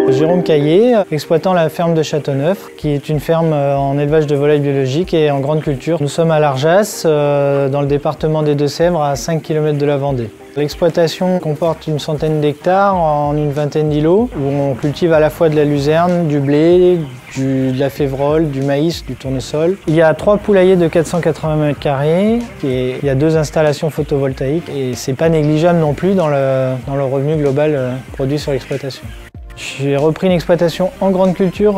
Jérôme Caillé, exploitant la ferme de Châteauneuf, qui est une ferme en élevage de volailles biologiques et en grande culture. Nous sommes à l'Arjas, dans le département des Deux-Sèvres, à 5 km de la Vendée. L'exploitation comporte une centaine d'hectares en une vingtaine d'îlots, où on cultive à la fois de la luzerne, du blé, de la févrole, du maïs, du tournesol. Il y a 3 poulaillers de 480 m², et il y a 2 installations photovoltaïques, et c'est pas négligeable non plus dans le revenu global produit sur l'exploitation. J'ai repris une exploitation en grande culture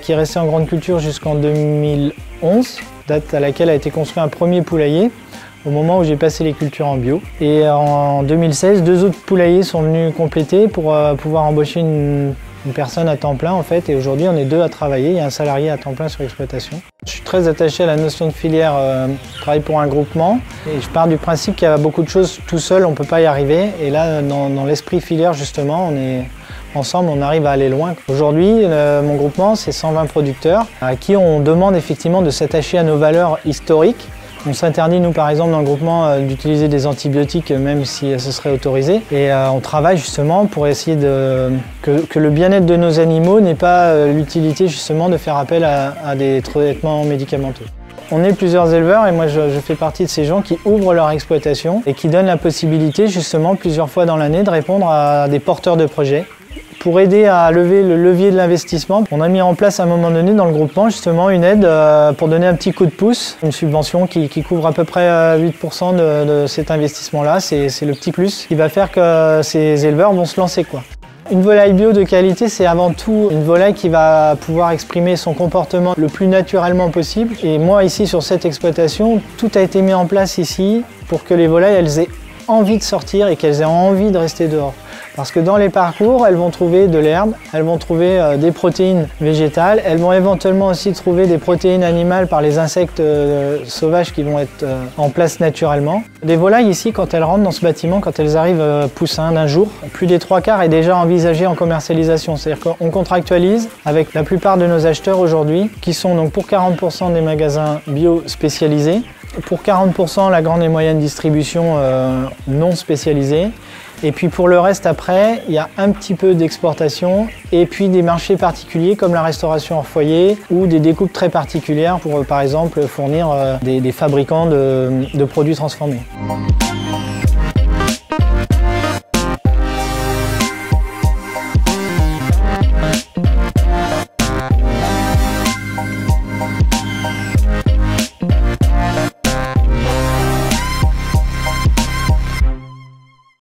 qui est restée en grande culture jusqu'en 2011, date à laquelle a été construit un premier poulailler au moment où j'ai passé les cultures en bio. Et en 2016, 2 autres poulaillers sont venus compléter pour pouvoir embaucher une personne à temps plein en fait. Et aujourd'hui, on est 2 à travailler, il y a un salarié à temps plein sur l'exploitation. Je suis très attaché à la notion de filière, je travaille pour un groupement et je pars du principe qu'il y a beaucoup de choses tout seul, on ne peut pas y arriver. Et là, dans l'esprit filière justement, on est ensemble, on arrive à aller loin. Aujourd'hui, mon groupement, c'est 120 producteurs à qui on demande effectivement de s'attacher à nos valeurs historiques. On s'interdit, nous, par exemple, dans le groupement, d'utiliser des antibiotiques, même si ce serait autorisé. Et on travaille justement pour essayer que le bien-être de nos animaux n'ait pas l'utilité justement de faire appel à des traitements médicamenteux. On est plusieurs éleveurs et moi je fais partie de ces gens qui ouvrent leur exploitation et qui donnent la possibilité justement plusieurs fois dans l'année de répondre à des porteurs de projets. Pour aider à lever le levier de l'investissement, on a mis en place à un moment donné dans le groupement justement une aide pour donner un petit coup de pouce, une subvention qui couvre à peu près 8% de cet investissement-là. C'est le petit plus qui va faire que ces éleveurs vont se lancer, quoi. Une volaille bio de qualité, c'est avant tout une volaille qui va pouvoir exprimer son comportement le plus naturellement possible. Et moi, ici, sur cette exploitation, tout a été mis en place ici pour que les volailles, elles aient envie de sortir et qu'elles aient envie de rester dehors. Parce que dans les parcours, elles vont trouver de l'herbe, elles vont trouver des protéines végétales, elles vont éventuellement aussi trouver des protéines animales par les insectes sauvages qui vont être en place naturellement. Les volailles ici, quand elles rentrent dans ce bâtiment, quand elles arrivent poussins d'un jour, plus des 3/4 est déjà envisagé en commercialisation. C'est-à-dire qu'on contractualise avec la plupart de nos acheteurs aujourd'hui, qui sont donc pour 40% des magasins bio spécialisés, pour 40% la grande et moyenne distribution non spécialisée. Et puis pour le reste après, il y a un petit peu d'exportation et puis des marchés particuliers comme la restauration hors foyer ou des découpes très particulières pour par exemple fournir des fabricants de produits transformés.